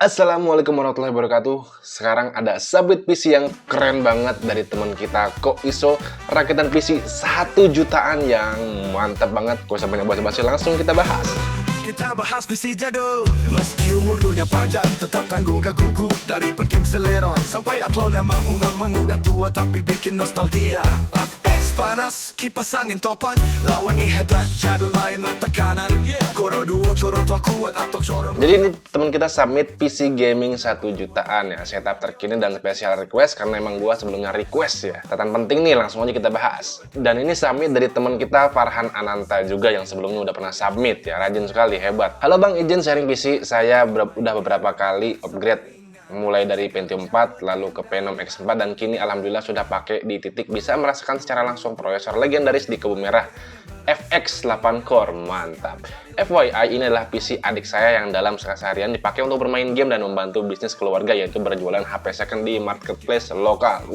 Assalamualaikum warahmatullahi wabarakatuh. Sekarang ada sabit PC yang keren banget dari teman kita Koiso, rakitan PC 1 jutaan yang mantap banget. Gak usah banyak basa-basi, langsung kita bahas. Kita bahas PC jadul. Meski umurnya panjang, tetap tangguh gak gugup. Dari penting Celeron sampai upload yang mengudah tua tapi bikin nostalgia. FPS panas, kipas angin topan, lawan hebat jadul main tekanan. Koro duo coro tua kuat atau coro. Jadi ini teman kita submit PC gaming 1 jutaan ya, setup terkini dan spesial request karena emang gua sebelumnya request ya. Catatan penting nih, langsung aja kita bahas. Dan ini submit dari teman kita Farhan Ananta juga yang sebelumnya udah pernah submit ya, rajin sekali, hebat. Halo Bang, izin sharing PC, saya udah beberapa kali upgrade mulai dari Pentium 4 lalu ke Phenom X4 dan kini alhamdulillah sudah pakai di titik bisa merasakan secara langsung prosesor legendaris di Kebun Merah FX 8 core, mantap. FYI, ini adalah PC adik saya yang dalam keseharian dipakai untuk bermain game dan membantu bisnis keluarga, yaitu berjualan HP second di marketplace lokal.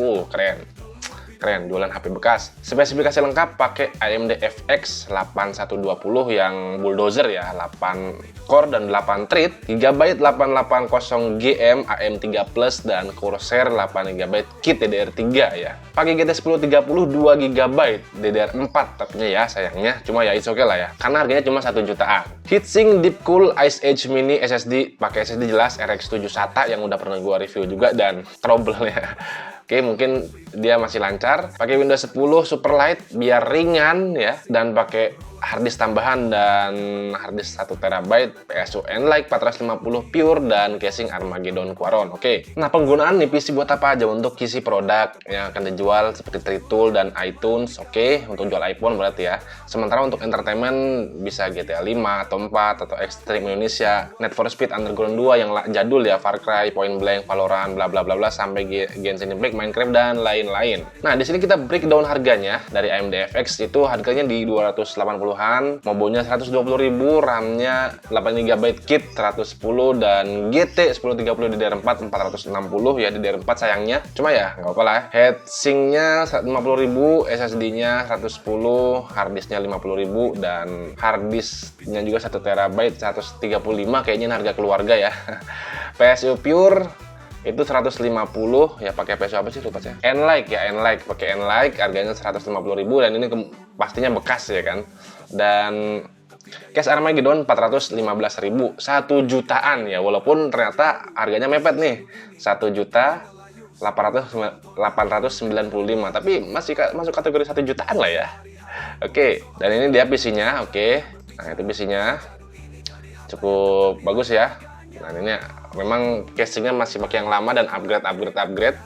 Keren, jualan HP bekas. Spesifikasi lengkap pakai AMD FX 8120 yang bulldozer ya, 8 core dan 8 thread, GB 880 GM AM3 Plus dan Corsair 8 GB kit DDR3 ya. Pakai GT 1030 2 GB DDR4 tapi ya sayangnya, cuma ya it's okay lah ya. Karena harganya cuma 1 jutaan. Heatsink Deepcool Ice Age Mini SSD, pakai SSD jelas RX7 SATA yang udah pernah gua review juga dan trouble-nya. Oke, mungkin dia masih lancar. Pakai Windows 10 Superlight biar ringan ya, dan pakai harddisk tambahan dan harddisk 1 TB PSU Enlight 450 pure dan casing Armageddon Quaron. Oke. Nah, penggunaan nih PC buat apa aja? Untuk isi produk yang akan dijual seperti Tritool dan iTunes. Oke, untuk jual iPhone berarti ya. Sementara untuk entertainment bisa GTA 5 atau 4 atau Extreme Indonesia, Need for Speed Underground 2 yang jadul ya, Far Cry, Point Blank, Valorant, bla bla bla bla sampai Genshin Impact, Minecraft dan lain-lain. Nah, di sini kita breakdown harganya dari AMD FX itu harganya di 280-an, mobonya 120.000, RAM-nya 8 GB kit 110 dan GT 1030 DDR4 460 ya, DDR4 sayangnya. Cuma ya nggak apa-apa lah. Heatsinknya 50.000, SSD-nya 110, harddisknya 50.000 dan harddisknya juga 1 TB 135 kayaknya harga keluarga ya. PSU pure itu 150 ya, pakai PSU apa sih lupa saya. Enlight ya, Enlight, pakai Enlight harganya 150.000 dan ini pastinya bekas ya kan. Dan case Armageddon 415.000, 1 jutaan ya, walaupun ternyata harganya mepet nih, 1.895.000, tapi masih masuk kategori 1 jutaan lah ya. Oke, dan ini dia PC-nya. Oke, nah itu PC-nya cukup bagus ya. Nah ini memang casingnya masih pakai yang lama dan upgrade.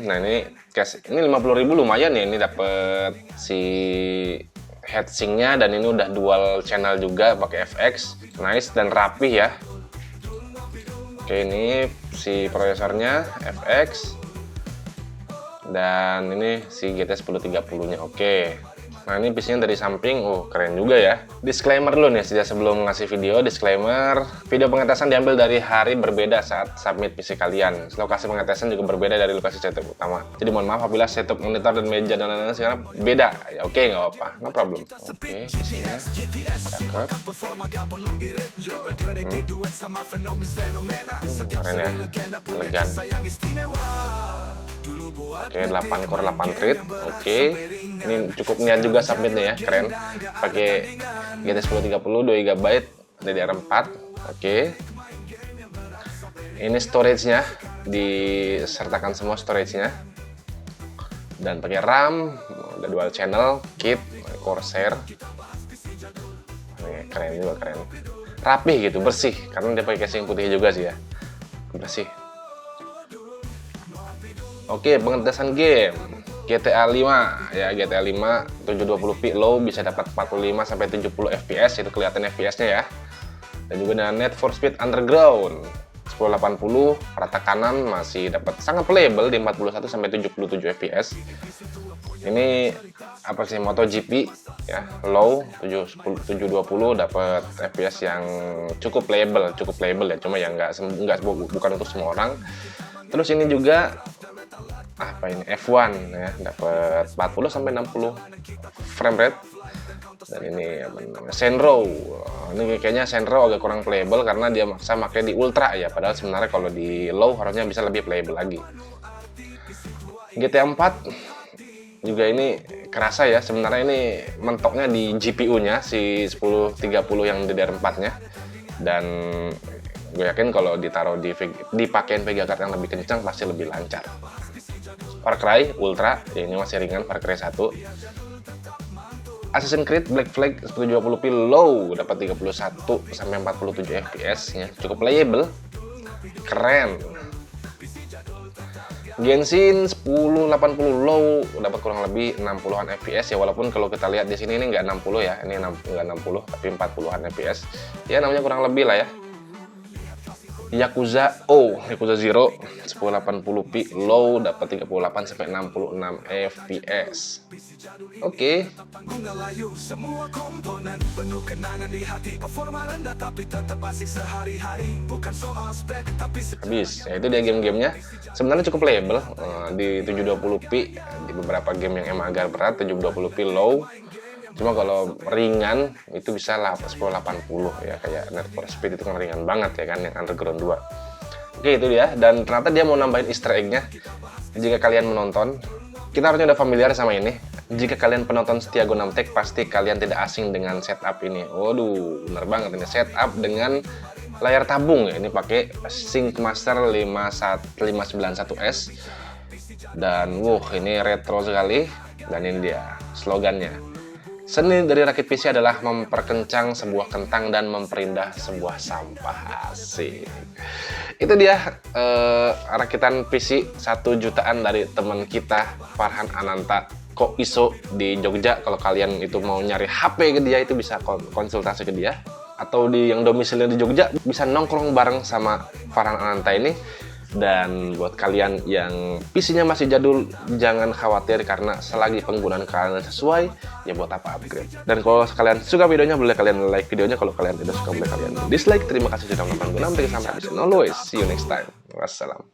Nah ini case ini 50.000 lumayan ya, ini dapet si heatsinknya dan ini udah dual channel juga pakai FX, nice dan rapih ya. Oke, ini si prosesornya FX dan ini si GT 1030 nya. Oke. Nah ini PC-nya dari samping, keren juga ya. Disclaimer dulu nih, sejak sebelum ngasih video, disclaimer, video pengetesan diambil dari hari berbeda saat submit PC kalian. Lokasi pengetesan juga berbeda dari lokasi setup utama. Jadi mohon maaf apabila setup monitor dan meja dan lain-lain sekarang beda. Ya, oke, nggak apa-apa, no problem. Oke, PC-nya cakep. Keren ya, elegan. Oke, 8 core 8 thread. Oke. Ini cukup niat juga submitnya ya, keren. Pakai GT 1030 2 GB DDR4. Oke. Ini storage-nya disertakan semua storage-nya. Dan pakai RAM, ada dual channel, kit, Corsair. Ini keren juga, keren. Rapih gitu, bersih karena dia pakai casing putih juga sih ya. Bersih. Oke, pengetesan game GTA 5 ya, GTA 5 720p low bisa dapat 45 sampai 70 fps, itu kelihatan fps-nya ya. Dan juga dengan Need for Speed Underground 1080 rata kanan masih dapat sangat playable di 41 sampai 77 fps. Ini apa sih, MotoGP ya, low 720 dapat fps yang cukup playable ya, cuma ya bukan untuk semua orang. Terus ini juga apa ini, F1 ya, dapat 40 sampai 60 frame rate Dan ini apa namanya, Senro. Ini kayaknya Senro agak kurang playable karena dia maksa pakai di ultra ya, padahal sebenarnya kalau di low harusnya bisa lebih playable lagi. GTA 4 juga ini kerasa ya, sebenarnya ini mentoknya di GPU-nya si 1030 yang DDR4-nya. Dan gue yakin kalau ditaruh dipakein Vega card yang lebih kencang pasti lebih lancar. Far Cry Ultra, ya ini masih ringan, Far Cry 1. Assassin's Creed Black Flag 120p low dapat 31 sampai 47 fps-nya, cukup playable, keren. Genshin 1080 low dapat kurang lebih 60-an fps ya, walaupun kalau kita lihat di sini ini nggak 60 ya, ini nggak 60 tapi 40-an fps. Ya namanya kurang lebih lah ya. Yakuza Zero 1080p low dapat 38 sampai 66 fps. Oke. Semua komponen penuh kenangan di hati, performa rendah tapi tetap asik sehari-hari, bukan soal spek tapi Habis, ya itu dia game-gamenya. Sebenarnya cukup playable di 720p, di beberapa game yang emang agak berat 720p low. Cuma kalau ringan itu bisa lah 1080 ya, kayak Need for Speed itu kan ringan banget ya kan, yang Underground 2. Oke, itu dia. Dan ternyata dia mau nambahin easter egg-nya. Jika kalian menonton, kita harusnya udah familiar sama ini. Jika kalian penonton setia Gonam Tech, pasti kalian tidak asing dengan setup ini. Waduh, bener banget ini setup dengan layar tabung ya. Ini pakai Syncmaster 591S. Dan ini retro sekali. Dan ini dia slogannya. Seni dari rakit PC adalah memperkencang sebuah kentang dan memperindah sebuah sampah. Asik. Itu dia rakitan PC 1 jutaan dari teman kita Farhan Ananta Koiso di Jogja. Kalau kalian itu mau nyari HP ke dia, itu bisa konsultasi ke dia. Atau di yang domisili di Jogja bisa nongkrong bareng sama Farhan Ananta ini. Dan buat kalian yang PC-nya masih jadul, jangan khawatir karena selagi penggunaan kalian sesuai, ya buat apa upgrade. Dan kalau kalian suka videonya, boleh kalian like videonya. Kalau kalian tidak suka, boleh kalian dislike. Terima kasih sudah menonton. Sampai habis. Always see you next time. Wassalam.